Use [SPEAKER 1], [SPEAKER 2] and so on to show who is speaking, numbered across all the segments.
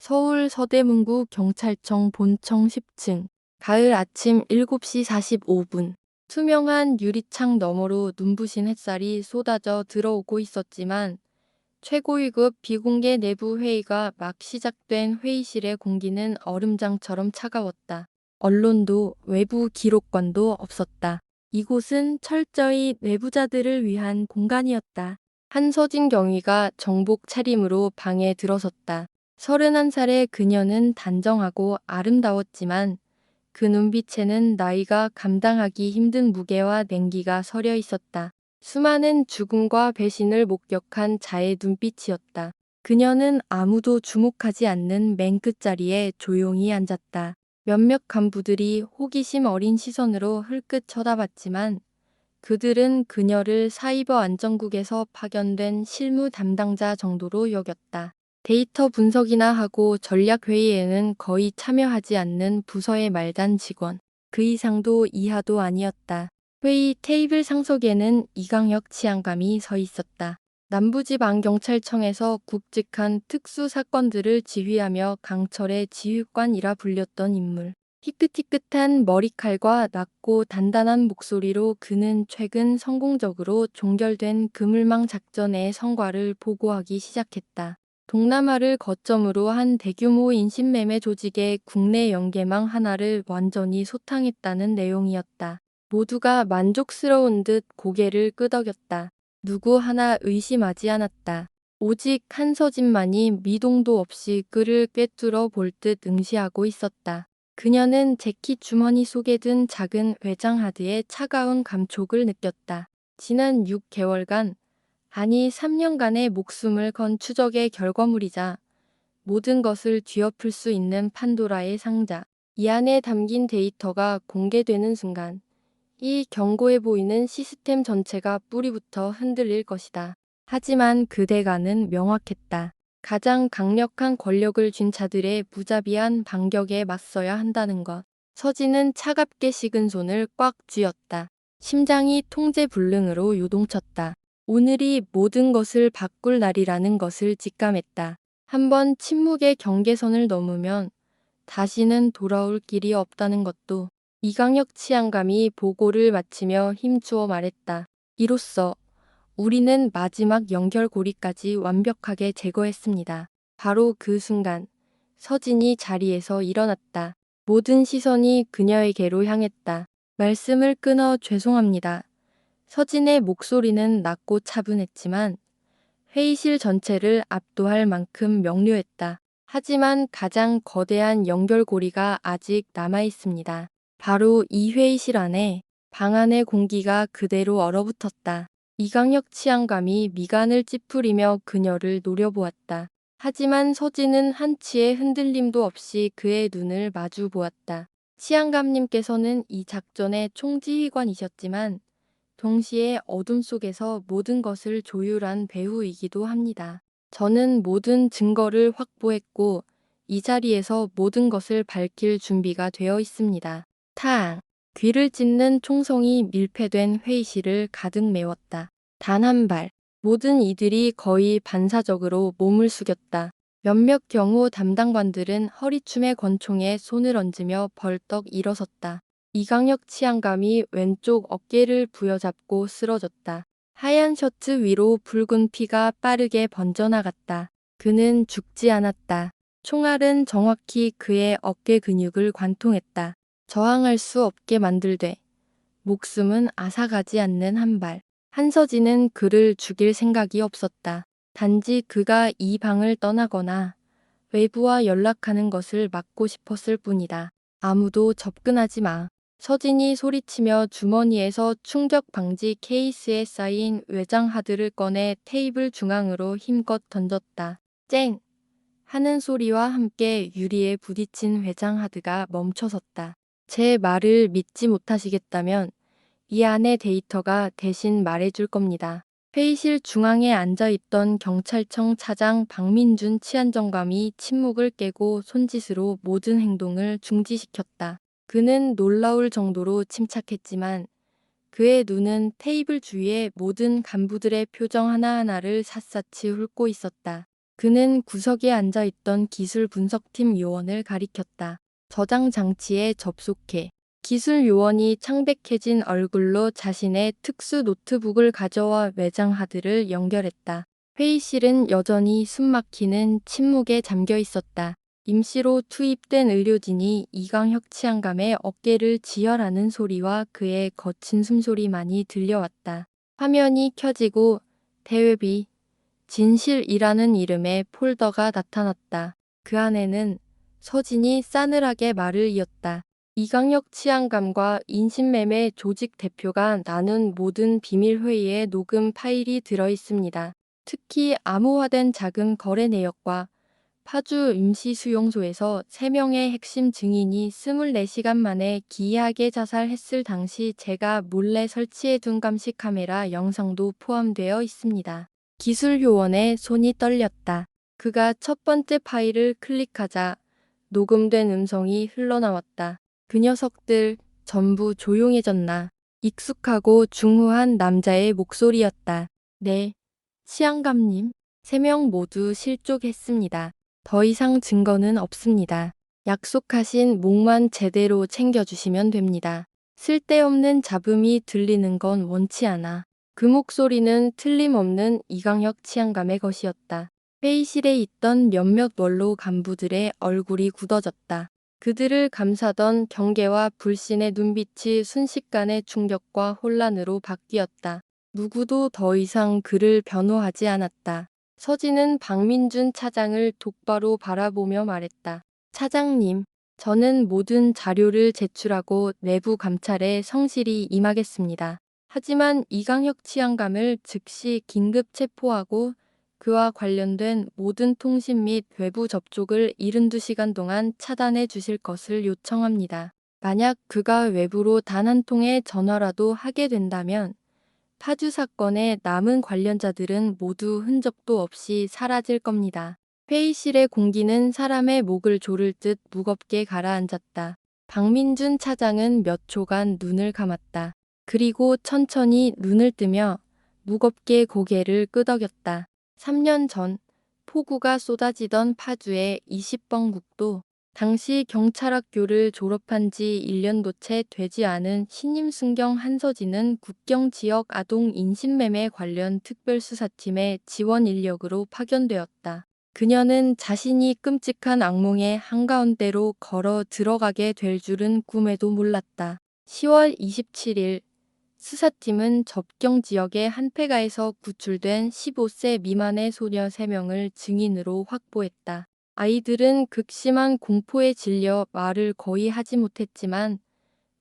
[SPEAKER 1] 서울 서대문구 경찰청 본청 10층. 가을 아침 7시 45분. 투명한 유리창 너머로 눈부신 햇살이 쏟아져 들어오고 있었지만 최고위급 비공개 내부 회의가 막 시작된 회의실의 공기는 얼음장처럼 차가웠다. 언론도 외부 기록관도 없었다. 이곳은 철저히 내부자들을 위한 공간이었다. 한서진 경위가 정복 차림으로 방에 들어섰다. 31살의 그녀는 단정하고 아름다웠지만 그 눈빛에는 나이가 감당하기 힘든 무게와 냉기가 서려 있었다. 수많은 죽음과 배신을 목격한 자의 눈빛이었다. 그녀는 아무도 주목하지 않는 맨 끝자리에 조용히 앉았다. 몇몇 간부들이 호기심 어린 시선으로 흘끗 쳐다봤지만 그들은 그녀를 사이버 안전국에서 파견된 실무 담당자 정도로 여겼다. 데이터 분석이나 하고 전략회의에는 거의 참여하지 않는 부서의 말단 직원. 그 이상도 이하도 아니었다. 회의 테이블 상석에는 이강혁 치안감이 서 있었다. 남부지방경찰청에서 굵직한 특수사건들을 지휘하며 강철의 지휘관이라 불렸던 인물. 희끗희끗한 머리칼과 낮고 단단한 목소리로 그는 최근 성공적으로 종결된 그물망 작전의 성과를 보고하기 시작했다. 동남아를 거점으로 한 대규모 인신매매 조직의 국내 연계망 하나를 완전히 소탕했다는 내용이었다. 모두가 만족스러운 듯 고개를 끄덕였다. 누구 하나 의심하지 않았다. 오직 한서진만이 미동도 없이 그를 꿰뚫어 볼 듯 응시하고 있었다. 그녀는 재킷 주머니 속에 든 작은 외장하드에 차가운 감촉을 느꼈다. 지난 6개월간, 아니 3년간의 목숨을 건 추적의 결과물이자 모든 것을 뒤엎을 수 있는 판도라의 상자. 이 안에 담긴 데이터가 공개되는 순간 이 견고해 보이는 시스템 전체가 뿌리부터 흔들릴 것이다. 하지만 그 대가는 명확했다. 가장 강력한 권력을 쥔 자들의 무자비한 반격에 맞서야 한다는 것. 서진은 차갑게 식은 손을 꽉 쥐었다. 심장이 통제불능으로 요동쳤다. 오늘이 모든 것을 바꿀 날이라는 것을 직감했다. 한번 침묵의 경계선을 넘으면 다시는 돌아올 길이 없다는 것도. 이강혁 치안감이 보고를 마치며 힘주어 말했다. 이로써 우리는 마지막 연결고리까지 완벽하게 제거했습니다. 바로 그 순간 서진이 자리에서 일어났다. 모든 시선이 그녀에게로 향했다. 말씀을 끊어 죄송합니다. 서진의 목소리는 낮고 차분했지만 회의실 전체를 압도할 만큼 명료했다. 하지만 가장 거대한 연결고리가 아직 남아 있습니다. 바로 이 회의실 안에, 방 안의 공기가 그대로 얼어붙었다. 이강혁 치안감이 미간을 찌푸리며 그녀를 노려보았다. 하지만 서진은 한치의 흔들림도 없이 그의 눈을 마주 보았다. 치안감님께서는 이 작전의 총지휘관이셨지만 동시에 어둠 속에서 모든 것을 조율한 배후이기도 합니다. 저는 모든 증거를 확보했고 이 자리에서 모든 것을 밝힐 준비가 되어 있습니다. 탕! 귀를 찢는 총성이 밀폐된 회의실을 가득 메웠다. 단 한 발. 모든 이들이 거의 반사적으로 몸을 숙였다. 몇몇 경우 담당관들은 허리춤의 권총에 손을 얹으며 벌떡 일어섰다. 이강혁 치안감이 왼쪽 어깨를 부여잡고 쓰러졌다. 하얀 셔츠 위로 붉은 피가 빠르게 번져나갔다. 그는 죽지 않았다. 총알은 정확히 그의 어깨 근육을 관통했다. 저항할 수 없게 만들되 목숨은 앗아가지 않는 한 발. 한서진은 그를 죽일 생각이 없었다. 단지 그가 이 방을 떠나거나 외부와 연락하는 것을 막고 싶었을 뿐이다. 아무도 접근하지 마. 서진이 소리치며 주머니에서 충격 방지 케이스에 쌓인 외장 하드를 꺼내 테이블 중앙으로 힘껏 던졌다. 쨍! 하는 소리와 함께 유리에 부딪힌 외장 하드가 멈춰섰다. 제 말을 믿지 못하시겠다면 이 안의 데이터가 대신 말해줄 겁니다. 회의실 중앙에 앉아있던 경찰청 차장 박민준 치안정감이 침묵을 깨고 손짓으로 모든 행동을 중지시켰다. 그는 놀라울 정도로 침착했지만 그의 눈은 테이블 주위의 모든 간부들의 표정 하나하나를 샅샅이 훑고 있었다. 그는 구석에 앉아있던 기술 분석팀 요원을 가리켰다. 저장 장치에 접속해. 기술 요원이 창백해진 얼굴로 자신의 특수 노트북을 가져와 외장 하드를 연결했다. 회의실은 여전히 숨막히는 침묵에 잠겨 있었다. 임시로 투입된 의료진이 이강혁 치안감의 어깨를 지혈하는 소리와 그의 거친 숨소리만이 들려왔다. 화면이 켜지고 대외비 진실이라는 이름의 폴더가 나타났다. 그 안에는 서진이 싸늘하게 말을 이었다. 이강혁 치안감과 인신매매 조직 대표가 나눈 모든 비밀회의의 녹음 파일이 들어있습니다. 특히 암호화된 자금 거래 내역과 파주 임시수용소에서 3명의 핵심 증인이 24시간 만에 기이하게 자살했을 당시 제가 몰래 설치해둔 감시 카메라 영상도 포함되어 있습니다. 기술 요원의 손이 떨렸다. 그가 첫 번째 파일을 클릭하자 녹음된 음성이 흘러나왔다. 그 녀석들 전부 조용해졌나. 익숙하고 중후한 남자의 목소리였다. 네, 치안감님. 3명 모두 실족했습니다. 더 이상 증거는 없습니다. 약속하신 목만 제대로 챙겨주시면 됩니다. 쓸데없는 잡음이 들리는 건 원치 않아. 그 목소리는 틀림없는 이강혁 치안감의 것이었다. 회의실에 있던 몇몇 원로 간부들의 얼굴이 굳어졌다. 그들을 감싸던 경계와 불신의 눈빛이 순식간에 충격과 혼란으로 바뀌었다. 누구도 더 이상 그를 변호하지 않았다. 서진은 박민준 차장을 똑바로 바라보며 말했다. 차장님, 저는 모든 자료를 제출하고 내부 감찰에 성실히 임하겠습니다. 하지만 이강혁 치안감을 즉시 긴급 체포하고 그와 관련된 모든 통신 및 외부 접촉을 72시간 동안 차단해 주실 것을 요청합니다. 만약 그가 외부로 단 한 통의 전화라도 하게 된다면 파주 사건의 남은 관련자들은 모두 흔적도 없이 사라질 겁니다. 회의실의 공기는 사람의 목을 조를 듯 무겁게 가라앉았다. 박민준 차장은 몇 초간 눈을 감았다. 그리고 천천히 눈을 뜨며 무겁게 고개를 끄덕였다. 3년 전 폭우가 쏟아지던 파주의 20번 국도. 당시 경찰학교를 졸업한 지 1년도 채 되지 않은 신임 순경 한서진은 국경 지역 아동 인신매매 관련 특별수사팀의 지원 인력으로 파견되었다. 그녀는 자신이 끔찍한 악몽의 한가운데로 걸어 들어가게 될 줄은 꿈에도 몰랐다. 10월 27일 수사팀은 접경 지역의 한 폐가에서 구출된 15세 미만의 소녀 3명을 증인으로 확보했다. 아이들은 극심한 공포에 질려 말을 거의 하지 못했지만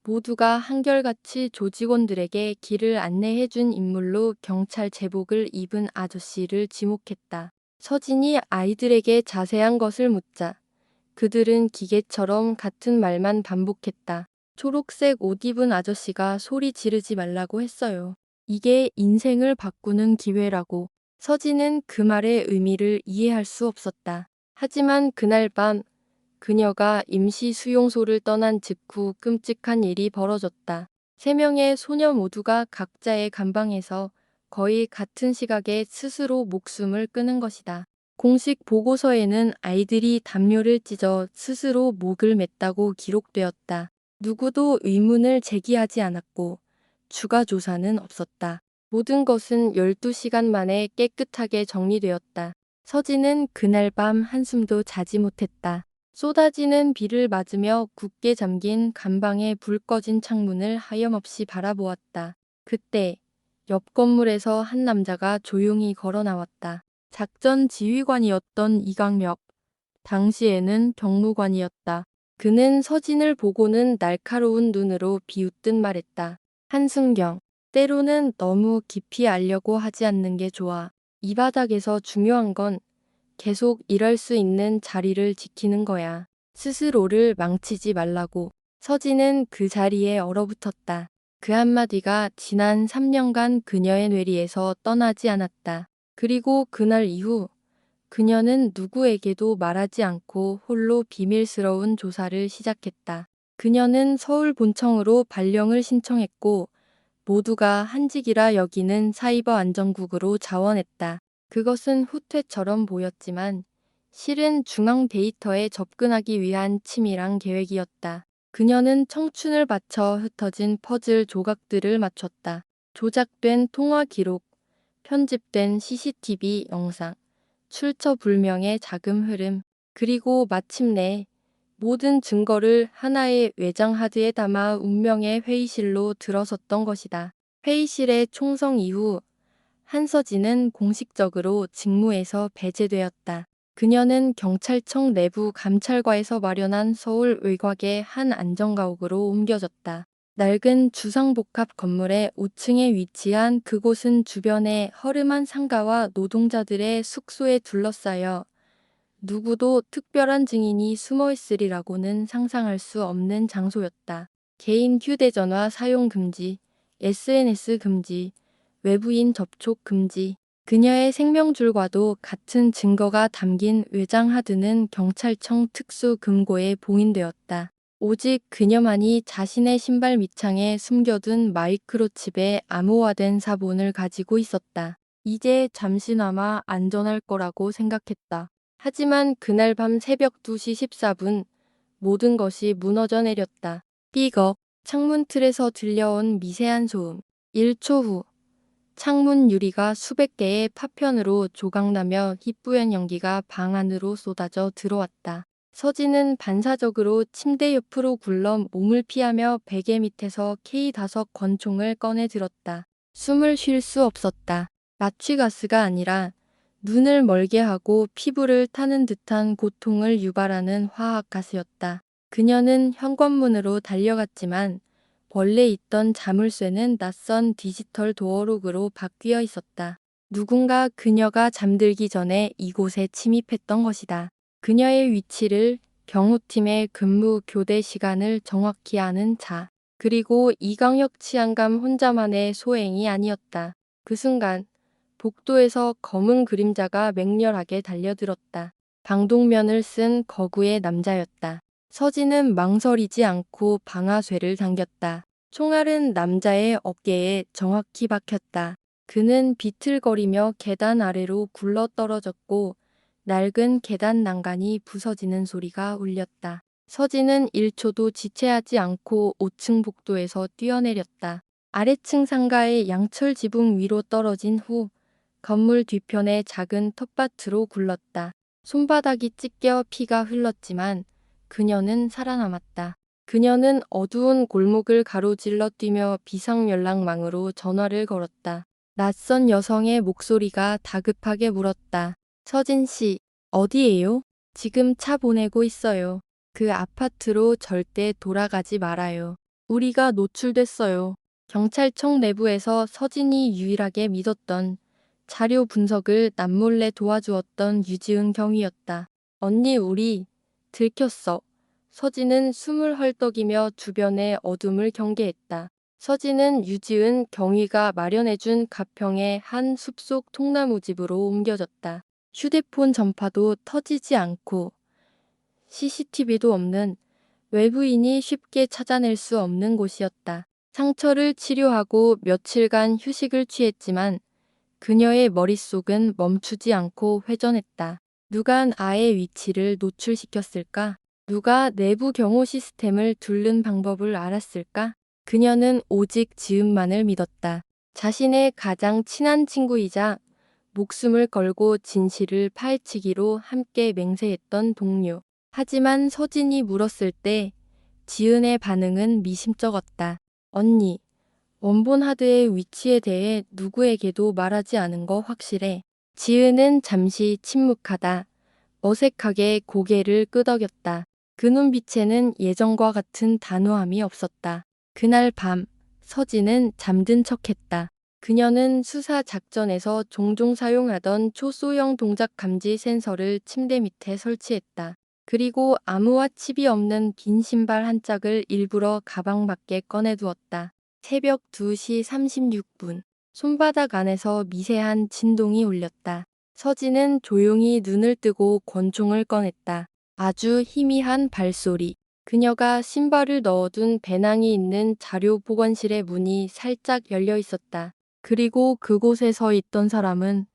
[SPEAKER 1] 모두가 한결같이 조직원들에게 길을 안내해준 인물로 경찰 제복을 입은 아저씨를 지목했다. 서진이 아이들에게 자세한 것을 묻자 그들은 기계처럼 같은 말만 반복했다. 초록색 옷 입은 아저씨가 소리 지르지 말라고 했어요. 이게 인생을 바꾸는 기회라고. 서진은 그 말의 의미를 이해할 수 없었다. 하지만 그날 밤 그녀가 임시 수용소를 떠난 직후 끔찍한 일이 벌어졌다. 3명의 소녀 모두가 각자의 감방에서 거의 같은 시각에 스스로 목숨을 끊은 것이다. 공식 보고서에는 아이들이 담요를 찢어 스스로 목을 맸다고 기록되었다. 누구도 의문을 제기하지 않았고 추가 조사는 없었다. 모든 것은 12시간 만에 깨끗하게 정리되었다. 서진은 그날 밤 한숨도 자지 못했다. 쏟아지는 비를 맞으며 굳게 잠긴 감방의 불 꺼진 창문을 하염없이 바라보았다. 그때 옆 건물에서 한 남자가 조용히 걸어 나왔다. 작전 지휘관이었던 이강혁. 당시에는 경무관이었다. 그는 서진을 보고는 날카로운 눈으로 비웃듯 말했다. 한순경, 때로는 너무 깊이 알려고 하지 않는 게 좋아. 이 바닥에서 중요한 건 계속 일할 수 있는 자리를 지키는 거야. 스스로를 망치지 말라고. 서진은 그 자리에 얼어붙었다. 그 한마디가 지난 3년간 그녀의 뇌리에서 떠나지 않았다. 그리고 그날 이후 그녀는 누구에게도 말하지 않고 홀로 비밀스러운 조사를 시작했다. 그녀는 서울 본청으로 발령을 신청했고 모두가 한직이라 여기는 사이버 안전국으로 자원했다. 그것은 후퇴처럼 보였지만 실은 중앙 데이터에 접근하기 위한 치밀한 계획이었다. 그녀는 청춘을 바쳐 흩어진 퍼즐 조각들을 맞췄다. 조작된 통화 기록, 편집된 CCTV 영상, 출처 불명의 자금 흐름, 그리고 마침내 모든 증거를 하나의 외장 하드에 담아 운명의 회의실로 들어섰던 것이다. 회의실의 총성 이후 한서진은 공식적으로 직무에서 배제되었다. 그녀는 경찰청 내부 감찰과에서 마련한 서울 외곽의 한 안정가옥으로 옮겨졌다. 낡은 주상복합 건물의 5층에 위치한 그곳은 주변의 허름한 상가와 노동자들의 숙소에 둘러싸여 누구도 특별한 증인이 숨어 있으리라고는 상상할 수 없는 장소였다. 개인 휴대전화 사용 금지, SNS 금지, 외부인 접촉 금지. 그녀의 생명줄과도 같은 증거가 담긴 외장 하드는 경찰청 특수 금고에 봉인되었다. 오직 그녀만이 자신의 신발 밑창에 숨겨둔 마이크로칩의 암호화된 사본을 가지고 있었다. 이제 잠시나마 안전할 거라고 생각했다. 하지만 그날 밤 새벽 2시 14분 모든 것이 무너져 내렸다. 삐걱, 창문 틀에서 들려온 미세한 소음. 1초 후 창문 유리가 수백 개의 파편으로 조각나며 희뿌연 연기가 방 안으로 쏟아져 들어왔다. 서진은 반사적으로 침대 옆으로 굴러 몸을 피하며 베개 밑에서 K5 권총을 꺼내 들었다. 숨을 쉴 수 없었다. 마취가스가 아니라 눈을 멀게 하고 피부를 타는 듯한 고통을 유발하는 화학가스였다. 그녀는 현관문으로 달려갔지만 원래 있던 자물쇠는 낯선 디지털 도어록으로 바뀌어 있었다. 누군가 그녀가 잠들기 전에 이곳에 침입했던 것이다. 그녀의 위치를, 경호팀의 근무 교대 시간을 정확히 아는 자. 그리고 이강혁 치안감 혼자만의 소행이 아니었다. 그 순간 복도에서 검은 그림자가 맹렬하게 달려들었다. 방독면을 쓴 거구의 남자였다. 서진은 망설이지 않고 방아쇠를 당겼다. 총알은 남자의 어깨에 정확히 박혔다. 그는 비틀거리며 계단 아래로 굴러떨어졌고 낡은 계단 난간이 부서지는 소리가 울렸다. 서진은 1초도 지체하지 않고 5층 복도에서 뛰어내렸다. 아래층 상가의 양철 지붕 위로 떨어진 후 건물 뒤편의 작은 텃밭으로 굴렀다. 손바닥이 찢겨 피가 흘렀지만 그녀는 살아남았다. 그녀는 어두운 골목을 가로질러 뛰며 비상연락망으로 전화를 걸었다. 낯선 여성의 목소리가 다급하게 물었다. 서진 씨, 어디에요? 지금 차 보내고 있어요. 그 아파트로 절대 돌아가지 말아요. 우리가 노출됐어요. 경찰청 내부에서 서진이 유일하게 믿었던 자료 분석을 남몰래 도와주었던 유지은 경위였다. 언니 우리 들켰어. 서진은 숨을 헐떡이며 주변의 어둠을 경계했다. 서진은 유지은 경위가 마련해준 가평의 한 숲속 통나무집으로 옮겨졌다. 휴대폰 전파도 터지지 않고 CCTV도 없는 외부인이 쉽게 찾아낼 수 없는 곳이었다. 상처를 치료하고 며칠간 휴식을 취했지만 그녀의 머릿속은 멈추지 않고 회전했다. 누가 아의 위치를 노출시켰을까? 누가 내부 경호 시스템을 뚫는 방법을 알았을까? 그녀는 오직 지은만을 믿었다. 자신의 가장 친한 친구이자 목숨을 걸고 진실을 파헤치기로 함께 맹세했던 동료. 하지만 서진이 물었을 때 지은의 반응은 미심쩍었다. 언니, 원본 하드의 위치에 대해 누구에게도 말하지 않은 거 확실해. 지은은 잠시 침묵하다 어색하게 고개를 끄덕였다. 그 눈빛에는 예전과 같은 단호함이 없었다. 그날 밤 서진은 잠든 척했다. 그녀는 수사 작전에서 종종 사용하던 초소형 동작 감지 센서를 침대 밑에 설치했다. 그리고 암호화 칩이 없는 빈 신발 한 짝을 일부러 가방 밖에 꺼내두었다. 새벽 2시 36분. 손바닥 안에서 미세한 진동이 울렸다. 서진은 조용히 눈을 뜨고 권총을 꺼냈다. 아주 희미한 발소리. 그녀가 신발을 넣어둔 배낭이 있는 자료 보관실의 문이 살짝 열려 있었다. 그리고 그곳에 서 있던 사람은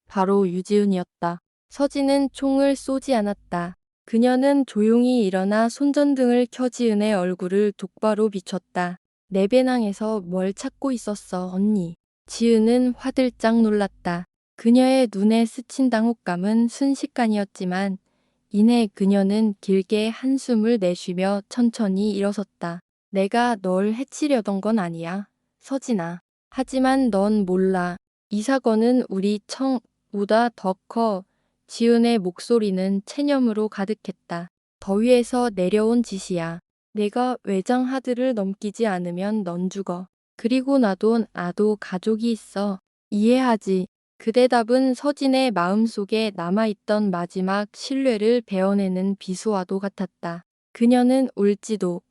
[SPEAKER 1] 바로 유지은이었다. 서진은 총을 쏘지 않았다. 그녀는 조용히 일어나 손전등을 켜 지은의 얼굴을 똑바로 비췄다. 내 배낭에서 뭘 찾고 있었어, 언니. 지은은 화들짝 놀랐다. 그녀의 눈에 스친 당혹감은 순식간이었지만 이내 그녀는 길게 한숨을 내쉬며 천천히 일어섰다. 내가 널 해치려던 건 아니야, 서진아. 하지만 넌 몰라. 이 사건은 우리 청보다 더 커. 지은의 목소리는 체념으로 가득했다. 더 위에서 내려온 짓이야. 내가 외장 하드를 넘기지 않으면 넌 죽어. 그리고 나도 가족이 있어. 이해하지? 그 대답은 서진의 마음속에 남아있던 마지막 신뢰를 베어내는 비수와도 같았다. 그녀는 울지도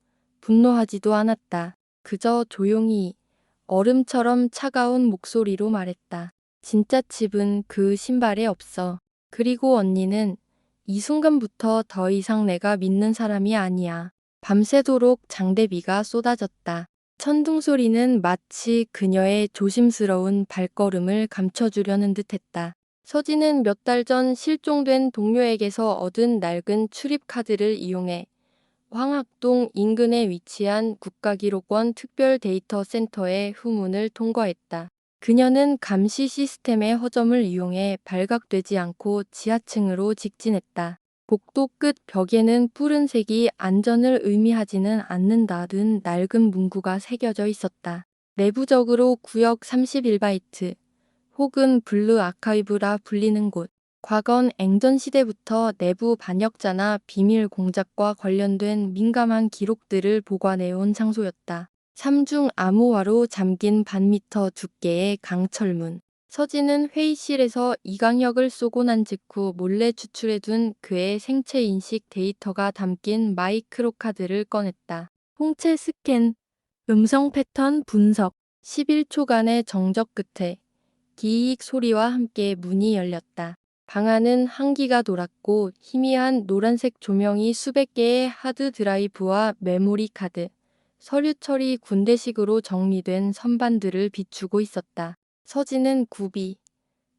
[SPEAKER 1] 분노하지도 않았다. 그저 조용히 얼음처럼 차가운 목소리로 말했다. 진짜 칩은 그 신발에 없어. 그리고 언니는 이 순간부터 더 이상 내가 믿는 사람이 아니야. 밤새도록 장대비가 쏟아졌다. 천둥 소리는 마치 그녀의 조심스러운 발걸음을 감춰주려는 듯했다. 서진은 몇 달 전 실종된 동료에게서 얻은 낡은 출입카드를 이용해 황학동 인근에 위치한 국가기록원 특별 데이터 센터의 후문을 통과했다. 그녀는 감시 시스템의 허점을 이용해 발각되지 않고 지하층으로 직진했다. 복도 끝 벽에는 푸른색이 안전을 의미하지는 않는다는 낡은 문구가 새겨져 있었다. 내부적으로 구역 31바이트 혹은 블루 아카이브라 불리는 곳. 과건 앵전 시대부터 내부 반역자나 비밀 공작과 관련된 민감한 기록들을 보관해온 장소였다. 삼중 암호화로 잠긴 반미터 두께의 강철문. 서진은 회의실에서 이강혁을 쏘고 난 직후 몰래 추출해둔 그의 생체 인식 데이터가 담긴 마이크로 카드를 꺼냈다. 홍채 스캔, 음성 패턴 분석, 11초간의 정적 끝에 기익 소리와 함께 문이 열렸다. 방 안은 한기가 돌았고 희미한 노란색 조명이 수백 개의 하드 드라이브와 메모리 카드, 서류 처리 군대식으로 정리된 선반들을 비추고 있었다. 서진은 구비,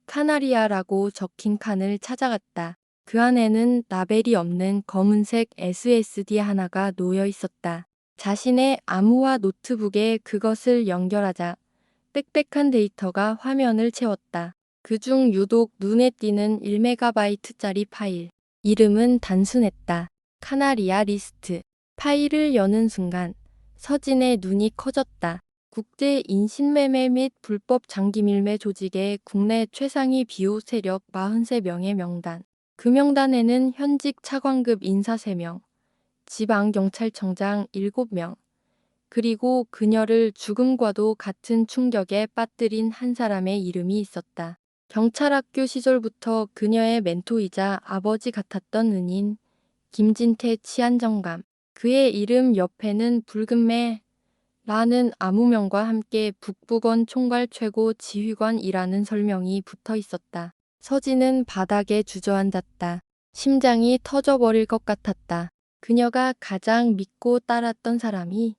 [SPEAKER 1] 카나리아라고 적힌 칸을 찾아갔다. 그 안에는 라벨이 없는 검은색 SSD 하나가 놓여 있었다. 자신의 암호화 노트북에 그것을 연결하자 빽빽한 데이터가 화면을 채웠다. 그중 유독 눈에 띄는 1MB짜리 파일. 이름은 단순했다. 카나리아 리스트. 파일을 여는 순간 서진의 눈이 커졌다. 국제 인신매매 및 불법 장기밀매 조직의 국내 최상위 비호 세력 43명의 명단. 그 명단에는 현직 차관급 인사 3명, 지방경찰청장 7명, 그리고 그녀를 죽음과도 같은 충격에 빠뜨린 한 사람의 이름이 있었다. 경찰학교 시절부터 그녀의 멘토이자 아버지 같았던 은인 김진태 치안정감. 그의 이름 옆에는 붉은매 라는 암호명과 함께 북부건 총괄 최고 지휘관이라는 설명이 붙어 있었다. 서진은 바닥에 주저앉았다. 심장이 터져버릴 것 같았다. 그녀가 가장 믿고 따랐던 사람이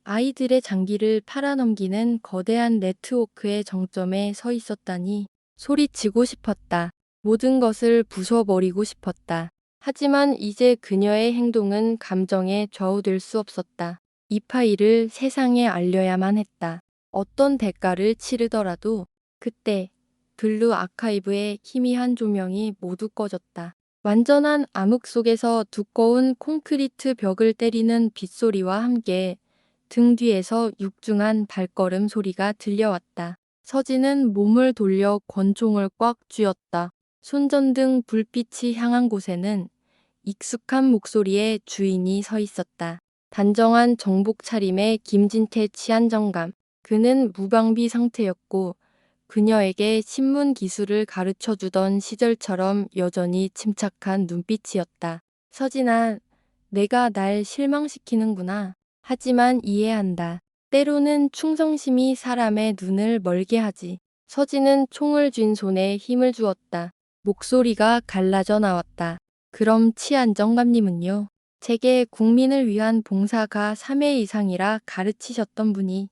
[SPEAKER 1] 아이들의 장기를 팔아넘기는 거대한 네트워크의 정점에 서 있었다니 소리치고 싶었다. 모든 것을 부숴버리고 싶었다. 하지만 이제 그녀의 행동은 감정에 좌우될 수 없었다. 이 파일을 세상에 알려야만 했다. 어떤 대가를 치르더라도. 그때 블루 아카이브의 희미한 조명이 모두 꺼졌다. 완전한 암흑 속에서 두꺼운 콘크리트 벽을 때리는 빗소리와 함께 등 뒤에서 육중한 발걸음 소리가 들려왔다. 서진은 몸을 돌려 권총을 꽉 쥐었다. 손전등 불빛이 향한 곳에는 익숙한 목소리의 주인이 서 있었다. 단정한 정복 차림의 김진태 치안정감. 그는 무방비 상태였고 그녀에게 신문 기술을 가르쳐주던 시절처럼 여전히 침착한 눈빛이었다. 서진아, 내가 날 실망시키는구나. 하지만 이해한다. 때로는 충성심이 사람의 눈을 멀게 하지. 서진은 총을 쥔 손에 힘을 주었다. 목소리가 갈라져 나왔다. 그럼 치안정감님은요? 제게 국민을 위한 봉사가 3회 이상이라 가르치셨던 분이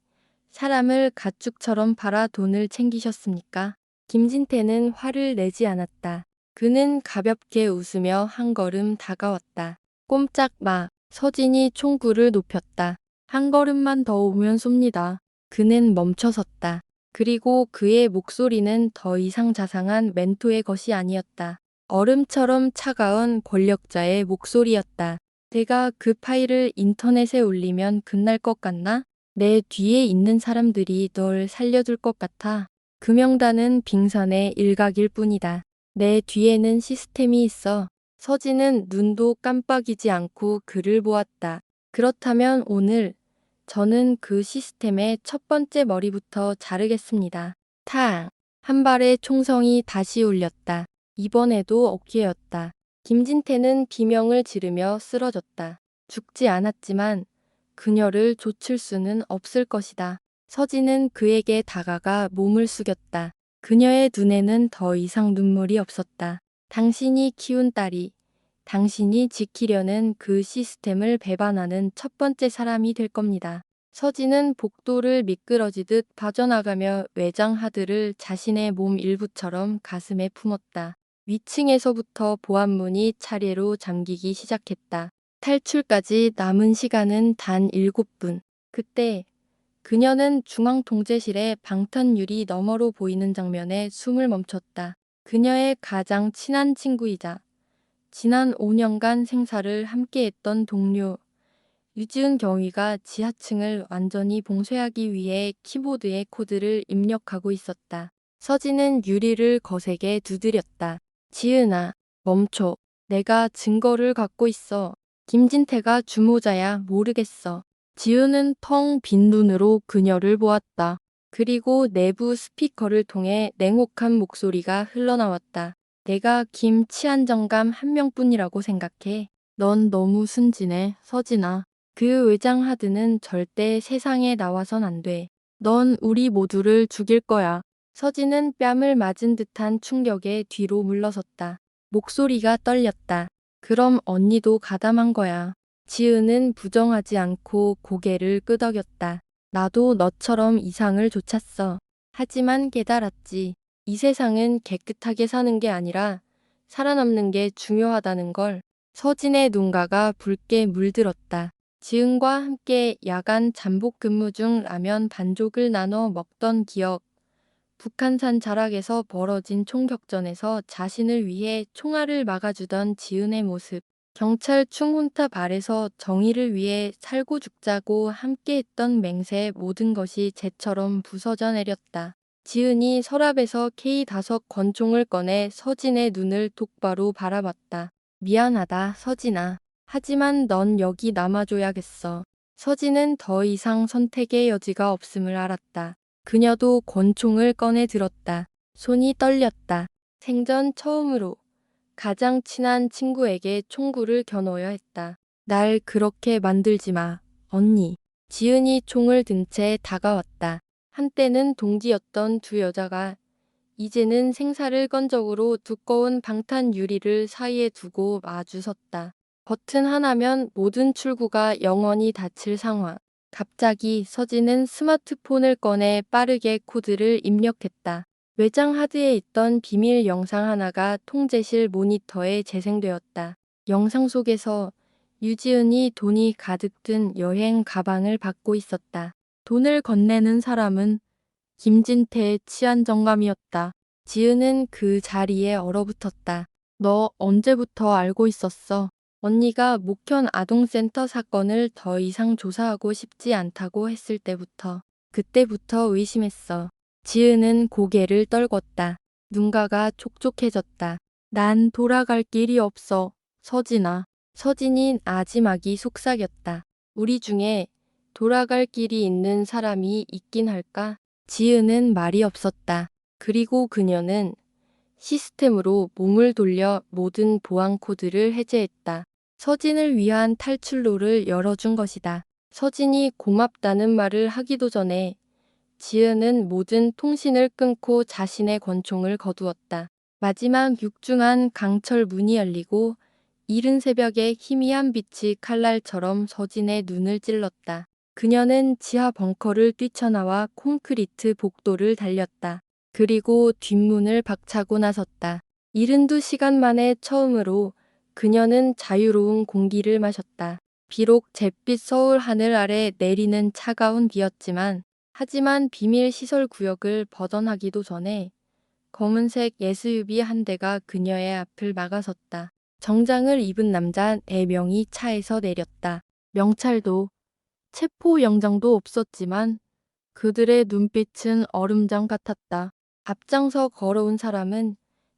[SPEAKER 1] 사람을 가축처럼 팔아 돈을 챙기셨습니까? 김진태는 화를 내지 않았다. 그는 가볍게 웃으며 한 걸음 다가왔다. 꼼짝 마. 서진이 총구를 높였다. 한 걸음만 더 오면 쏩니다. 그는 멈춰섰다. 그리고 그의 목소리는 더 이상 자상한 멘토의 것이 아니었다. 얼음처럼 차가운 권력자의 목소리였다. 내가 그 파일을 인터넷에 올리면 끝날 것 같나? 내 뒤에 있는 사람들이 널 살려줄 것 같아. 그 명단은 빙산의 일각일 뿐이다. 내 뒤에는 시스템이 있어. 서진은 눈도 깜빡이지 않고 그를 보았다. 그렇다면 오늘 저는 그 시스템의 첫 번째 머리부터 자르겠습니다. 탕! 한 발의 총성이 다시 울렸다. 이번에도 어깨였다. 김진태는 비명을 지르며 쓰러졌다. 죽지 않았지만 그녀를 조칠 수는 없을 것이다. 서진은 그에게 다가가 몸을 숙였다. 그녀의 눈에는 더 이상 눈물이 없었다. 당신이 키운 딸이 당신이 지키려는 그 시스템을 배반하는 첫 번째 사람이 될 겁니다. 서진은 복도를 미끄러지듯 빠져나가며 외장 하드를 자신의 몸 일부처럼 가슴에 품었다. 위층에서부터 보안문이 차례로 잠기기 시작했다. 탈출까지 남은 시간은 단 7분. 그때 그녀는 중앙통제실의 방탄유리 너머로 보이는 장면에 숨을 멈췄다. 그녀의 가장 친한 친구이자 지난 5년간 생사를 함께했던 동료 유지은 경위가 지하층을 완전히 봉쇄하기 위해 키보드에 코드를 입력하고 있었다. 서진은 유리를 거세게 두드렸다. 지은아, 멈춰. 내가 증거를 갖고 있어. 김진태가 주모자야 모르겠어. 지은은 텅 빈 눈으로 그녀를 보았다. 그리고 내부 스피커를 통해 냉혹한 목소리가 흘러나왔다. 내가 김치안정감 한 명뿐이라고 생각해. 넌 너무 순진해, 서진아. 그 외장 하드는 절대 세상에 나와선 안 돼. 넌 우리 모두를 죽일 거야. 서진은 뺨을 맞은 듯한 충격에 뒤로 물러섰다. 목소리가 떨렸다. 그럼 언니도 가담한 거야. 지은은 부정하지 않고 고개를 끄덕였다. 나도 너처럼 이상을 좇았어. 하지만 깨달았지. 이 세상은 깨끗하게 사는 게 아니라 살아남는 게 중요하다는 걸. 서진의 눈가가 붉게 물들었다. 지은과 함께 야간 잠복 근무 중 라면 반족을 나눠 먹던 기억. 북한산 자락에서 벌어진 총격전에서 자신을 위해 총알을 막아주던 지은의 모습. 경찰 충훈탑 아래서 정의를 위해 살고 죽자고 함께했던 맹세의 모든 것이 재처럼 부서져 내렸다. 지은이 서랍에서 K5 권총을 꺼내 서진의 눈을 똑바로 바라봤다. 미안하다, 서진아. 하지만 넌 여기 남아줘야겠어. 서진은 더 이상 선택의 여지가 없음을 알았다. 그녀도 권총을 꺼내 들었다. 손이 떨렸다. 생전 처음으로 가장 친한 친구에게 총구를 겨누어야 했다. 날 그렇게 만들지 마, 언니. 지은이 총을 든 채 다가왔다. 한때는 동지였던 두 여자가 이제는 생사를 건 적으로 두꺼운 방탄 유리를 사이에 두고 마주 섰다. 버튼 하나면 모든 출구가 영원히 닫힐 상황. 갑자기 서진은 스마트폰을 꺼내 빠르게 코드를 입력했다. 외장 하드에 있던 비밀 영상 하나가 통제실 모니터에 재생되었다. 영상 속에서 유지은이 돈이 가득 든 여행 가방을 받고 있었다. 돈을 건네는 사람은 김진태의 치안정감이었다. 지은은 그 자리에 얼어붙었다. 너 언제부터 알고 있었어? 언니가 목현 아동센터 사건을 더 이상 조사하고 싶지 않다고 했을 때부터. 그때부터 의심했어. 지은은 고개를 떨궜다. 눈가가 촉촉해졌다. 난 돌아갈 길이 없어. 서진아. 서진이 나지막이 속삭였다. 우리 중에 돌아갈 길이 있는 사람이 있긴 할까? 지은은 말이 없었다. 그리고 그녀는 시스템으로 몸을 돌려 모든 보안 코드를 해제했다. 서진을 위한 탈출로를 열어준 것이다. 서진이 고맙다는 말을 하기도 전에 지은은 모든 통신을 끊고 자신의 권총을 거두었다. 마지막 육중한 강철 문이 열리고 이른 새벽에 희미한 빛이 칼날처럼 서진의 눈을 찔렀다. 그녀는 지하 벙커를 뛰쳐나와 콘크리트 복도를 달렸다. 그리고 뒷문을 박차고 나섰다. 72시간 만에 처음으로 그녀는 자유로운 공기를 마셨다. 비록 잿빛 서울 하늘 아래 내리는 차가운 비였지만 하지만 비밀 시설 구역을 벗어나기도 전에 검은색 SUV 한 대가 그녀의 앞을 막아섰다. 정장을 입은 남자 4명이 차에서 내렸다. 명찰도 체포영장도 없었지만 그들의 눈빛은 얼음장 같았다. 앞장서 걸어온 사람은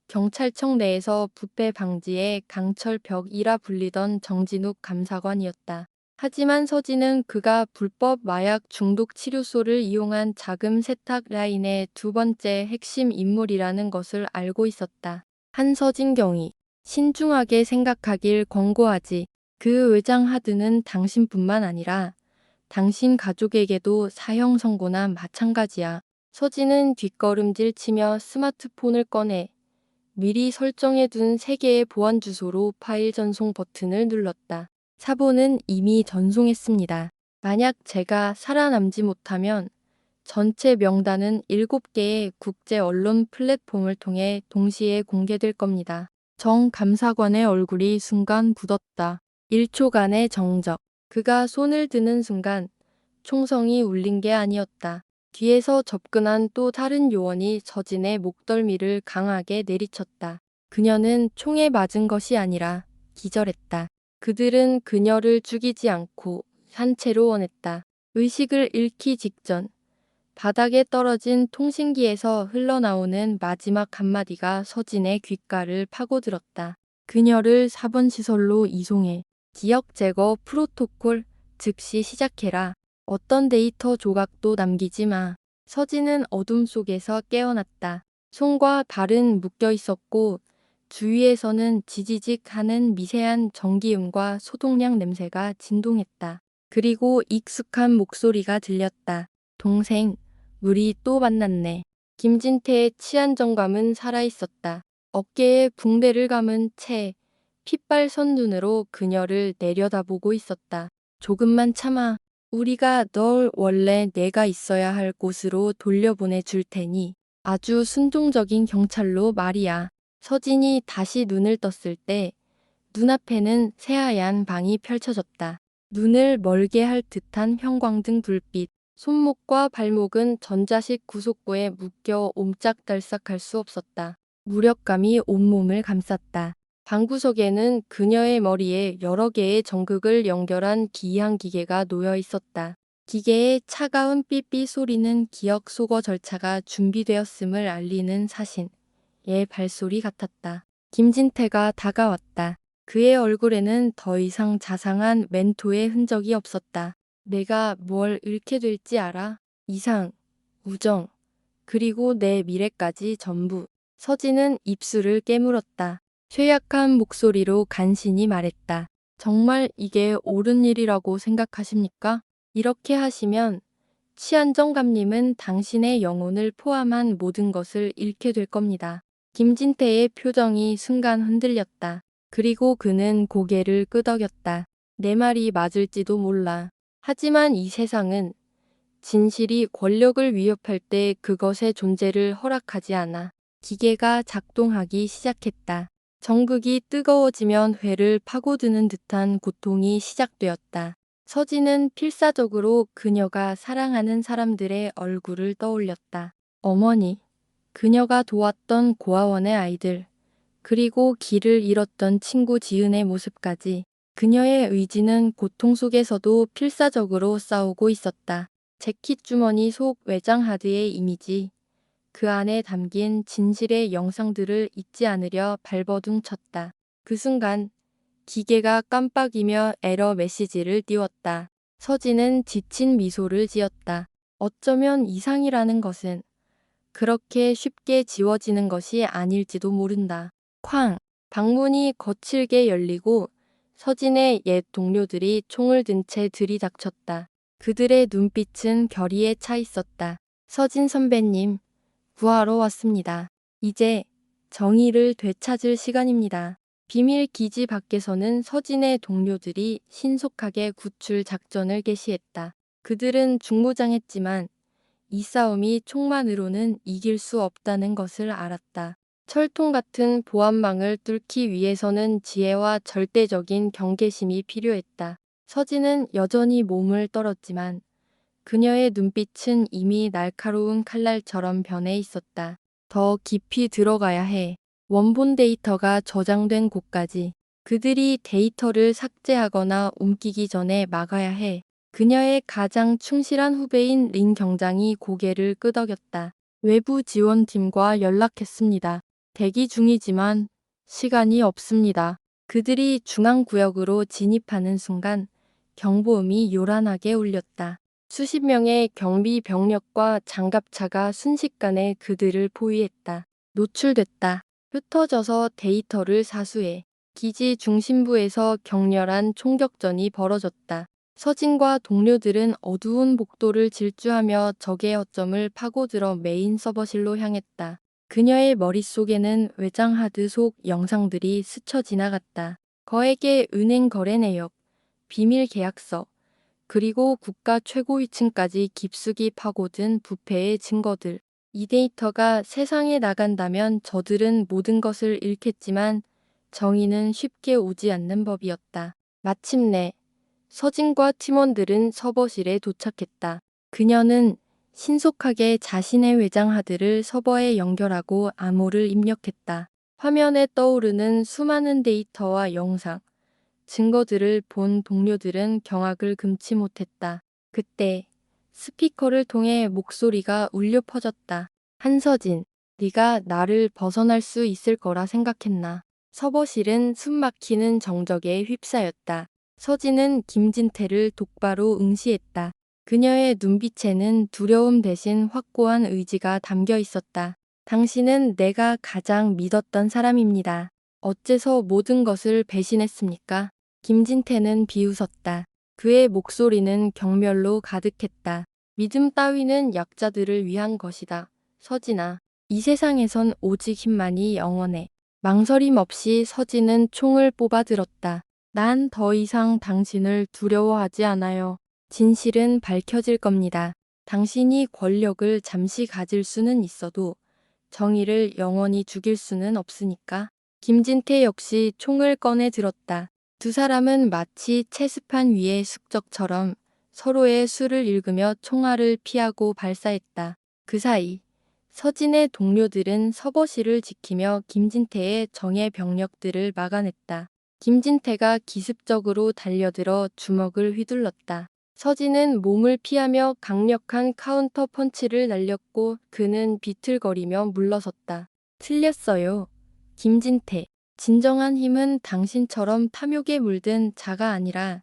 [SPEAKER 1] 경찰청 내에서 부패 방지의 강철벽이라 불리던 정진욱 감사관이었다. 하지만 서진은 그가 불법 마약 중독 치료소를 이용한 자금 세탁 라인의 두 번째 핵심 인물이라는 것을 알고 있었다. 한서진 경위, 신중하게 생각하길 권고하지. 그 외장 하드는 당신뿐만 아니라 당신 가족에게도 사형 선고나 마찬가지야. 서진은 뒷걸음질 치며 스마트폰을 꺼내 미리 설정해둔 3개의 보안 주소로 파일 전송 버튼을 눌렀다. 사본은 이미 전송했습니다. 만약 제가 살아남지 못하면 전체 명단은 7개의 국제 언론 플랫폼을 통해 동시에 공개될 겁니다. 정 감사관의 얼굴이 순간 굳었다. 1초간의 정적. 그가 손을 드는 순간 총성이 울린 게 아니었다. 뒤에서 접근한 또 다른 요원이 서진의 목덜미를 강하게 내리쳤다. 그녀는 총에 맞은 것이 아니라 기절했다. 그들은 그녀를 죽이지 않고 산채로 원했다. 의식을 잃기 직전 바닥에 떨어진 통신기에서 흘러나오는 마지막 한마디가 서진의 귓가를 파고들었다. 그녀를 4번 시설로 이송해. 기억 제거 프로토콜 즉시 시작해라. 어떤 데이터 조각도 남기지 마. 서진은 어둠 속에서 깨어났다. 손과 발은 묶여 있었고 주위에서는 지지직 하는 미세한 전기음과 소독약 냄새가 진동했다. 그리고 익숙한 목소리가 들렸다. 동생, 우리 또 만났네. 김진태의 치안 정감은 살아있었다. 어깨에 붕대를 감은 채 핏발선 눈으로 그녀를 내려다보고 있었다. 조금만 참아. 우리가 널 원래 내가 있어야 할 곳으로 돌려보내 줄 테니. 아주 순종적인 경찰로 말이야. 서진이 다시 눈을 떴을 때 눈앞에는 새하얀 방이 펼쳐졌다. 눈을 멀게 할 듯한 형광등 불빛. 손목과 발목은 전자식 구속구에 묶여 옴짝달싹할 수 없었다. 무력감이 온몸을 감쌌다. 방구석에는 그녀의 머리에 여러 개의 전극을 연결한 기이한 기계가 놓여 있었다. 기계의 차가운 삐삐 소리는 기억 소거 절차가 준비되었음을 알리는 사신의 발소리 같았다. 김진태가 다가왔다. 그의 얼굴에는 더 이상 자상한 멘토의 흔적이 없었다. 내가 뭘 잃게 될지 알아? 이상, 우정, 그리고 내 미래까지 전부. 서진은 입술을 깨물었다. 쇠약한 목소리로 간신히 말했다. 정말 이게 옳은 일이라고 생각하십니까? 이렇게 하시면 치안정감님은 당신의 영혼을 포함한 모든 것을 잃게 될 겁니다. 김진태의 표정이 순간 흔들렸다. 그리고 그는 고개를 끄덕였다. 내 말이 맞을지도 몰라. 하지만 이 세상은 진실이 권력을 위협할 때 그것의 존재를 허락하지 않아. 기계가 작동하기 시작했다. 전극이 뜨거워지면 회를 파고드는 듯한 고통이 시작되었다. 서진은 필사적으로 그녀가 사랑하는 사람들의 얼굴을 떠올렸다. 어머니, 그녀가 도왔던 고아원의 아이들, 그리고 길을 잃었던 친구 지은의 모습까지. 그녀의 의지는 고통 속에서도 필사적으로 싸우고 있었다. 재킷 주머니 속 외장 하드의 이미지, 그 안에 담긴 진실의 영상들을 잊지 않으려 발버둥 쳤다. 그 순간 기계가 깜빡이며 에러 메시지를 띄웠다. 서진은 지친 미소를 지었다. 어쩌면 이상이라는 것은 그렇게 쉽게 지워지는 것이 아닐지도 모른다. 쾅! 방문이 거칠게 열리고 서진의 옛 동료들이 총을 든 채 들이닥쳤다. 그들의 눈빛은 결의에 차 있었다. 서진 선배님, 구하러 왔습니다. 이제 정의를 되찾을 시간입니다. 비밀 기지 밖에서는 서진의 동료들이 신속하게 구출 작전을 개시했다. 그들은 중무장했지만 이 싸움이 총만으로는 이길 수 없다는 것을 알았다. 철통 같은 보안망을 뚫기 위해서는 지혜와 절대적인 경계심이 필요했다. 서진은 여전히 몸을 떨었지만 그녀의 눈빛은 이미 날카로운 칼날처럼 변해 있었다. 더 깊이 들어가야 해. 원본 데이터가 저장된 곳까지. 그들이 데이터를 삭제하거나 옮기기 전에 막아야 해. 그녀의 가장 충실한 후배인 린 경장이 고개를 끄덕였다. 외부 지원팀과 연락했습니다. 대기 중이지만 시간이 없습니다. 그들이 중앙구역으로 진입하는 순간 경보음이 요란하게 울렸다. 수십 명의 경비 병력과 장갑차가 순식간에 그들을 포위했다. 노출됐다. 흩어져서 데이터를 사수해. 기지 중심부에서 격렬한 총격전이 벌어졌다. 서진과 동료들은 어두운 복도를 질주하며 적의 허점을 파고들어 메인 서버실로 향했다. 그녀의 머릿속에는 외장 하드 속 영상들이 스쳐 지나갔다. 거액의 은행 거래 내역, 비밀 계약서, 그리고 국가 최고위층까지 깊숙이 파고든 부패의 증거들. 이 데이터가 세상에 나간다면 저들은 모든 것을 잃겠지만 정의는 쉽게 오지 않는 법이었다. 마침내 서진과 팀원들은 서버실에 도착했다. 그녀는 신속하게 자신의 외장 하드를 서버에 연결하고 암호를 입력했다. 화면에 떠오르는 수많은 데이터와 영상, 증거들을 본 동료들은 경악을 금치 못했다. 그때 스피커를 통해 목소리가 울려 퍼졌다. 한서진, 네가 나를 벗어날 수 있을 거라 생각했나? 서버실은 숨막히는 정적에 휩싸였다. 서진은 김진태를 똑바로 응시했다. 그녀의 눈빛에는 두려움 대신 확고한 의지가 담겨 있었다. 당신은 내가 가장 믿었던 사람입니다. 어째서 모든 것을 배신했습니까? 김진태는 비웃었다. 그의 목소리는 경멸로 가득했다. 믿음 따위는 약자들을 위한 것이다. 서진아, 이 세상에선 오직 힘만이 영원해. 망설임 없이 서진은 총을 뽑아들었다. 난 더 이상 당신을 두려워하지 않아요. 진실은 밝혀질 겁니다. 당신이 권력을 잠시 가질 수는 있어도 정의를 영원히 죽일 수는 없으니까. 김진태 역시 총을 꺼내 들었다. 두 사람은 마치 체스판 위의 숙적처럼 서로의 수를 읽으며 총알을 피하고 발사했다. 그 사이 서진의 동료들은 서버실을 지키며 김진태의 정예 병력들을 막아냈다. 김진태가 기습적으로 달려들어 주먹을 휘둘렀다. 서진은 몸을 피하며 강력한 카운터 펀치를 날렸고 그는 비틀거리며 물러섰다. 틀렸어요. 김진태. 진정한 힘은 당신처럼 탐욕에 물든 자가 아니라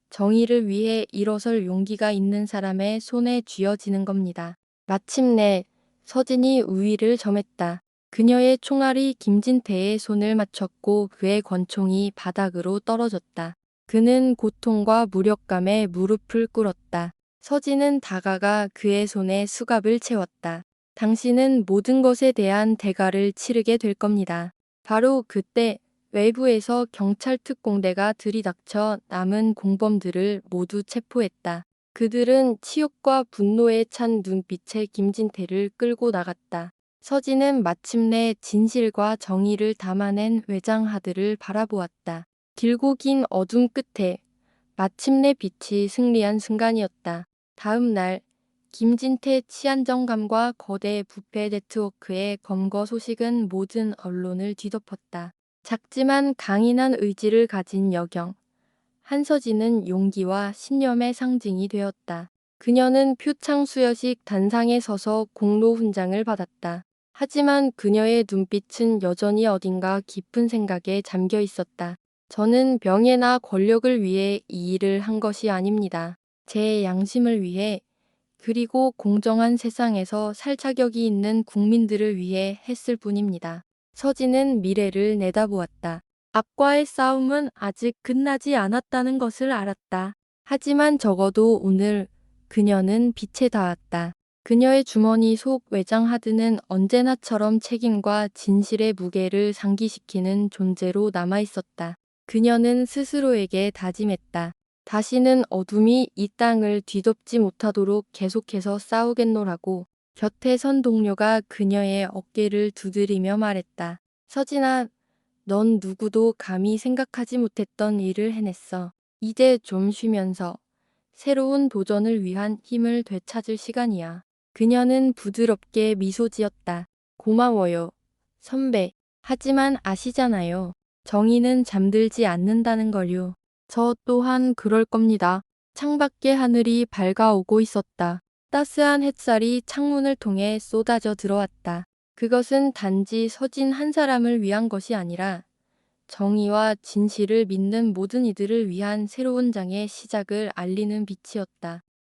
[SPEAKER 1] 정의를 위해 일어설 용기가 있는 사람의 손에 쥐어지는 겁니다. 마침내 서진이 우위를 점했다. 그녀의 총알이 김진태의 손을 맞췄고 그의 권총이 바닥으로 떨어졌다. 그는 고통과 무력감에 무릎을 꿇었다. 서진은 다가가 그의 손에 수갑을 채웠다. 당신은 모든 것에 대한 대가를 치르게 될 겁니다. 바로 그때 외부에서 경찰 특공대가 들이닥쳐 남은 공범들을 모두 체포했다. 그들은 치욕과 분노에 찬 눈빛에 김진태를 끌고 나갔다. 서진은 마침내 진실과 정의를 담아낸 외장 하드를 바라보았다. 길고 긴 어둠 끝에 마침내 빛이 승리한 순간이었다. 다음 날 김진태 치안정감과 거대 부패 네트워크의 검거 소식은 모든 언론을 뒤덮었다. 작지만 강인한 의지를 가진 여경, 한서진은 용기와 신념의 상징이 되었다. 그녀는 표창 수여식 단상에 서서 공로 훈장을 받았다. 하지만 그녀의 눈빛은 여전히 어딘가 깊은 생각에 잠겨 있었다. 저는 명예나 권력을 위해 이 일을 한 것이 아닙니다. 제 양심을 위해, 그리고 공정한 세상에서 살 자격이 있는 국민들을 위해 했을 뿐입니다. 서진은 미래를 내다보았다. 앞과의 싸움은 아직 끝나지 않았다는 것을 알았다. 하지만 적어도 오늘 그녀는 빛에 닿았다. 그녀의 주머니 속 외장 하드는 언제나처럼 책임과 진실의 무게를 상기시키는 존재로 남아있었다. 그녀는 스스로에게 다짐했다. 다시는 어둠이 이 땅을 뒤덮지 못하도록 계속해서 싸우겠노라고 곁에 선 동료가 그녀의 어깨를 두드리며 말했다. 서진아, 넌 누구도 감히 생각하지 못했던 일을 해냈어. 이제 좀 쉬면서 새로운 도전을 위한 힘을 되찾을 시간이야. 그녀는 부드럽게 미소 지었다. 고마워요, 선배. 하지만 아시잖아요. 정의는 잠들지 않는다는 걸요. 저 또한 그럴 겁니다. 창밖의 하늘이 밝아오고 있었다. 따스한 햇살이 창문을 통해 쏟아져 들어왔다. 그것은 단지 서진 한 사람을 위한 것이 아니라 정의와 진실을 믿는 모든 이들을 위한 새로운 장의 시작을 알리는 빛이었다.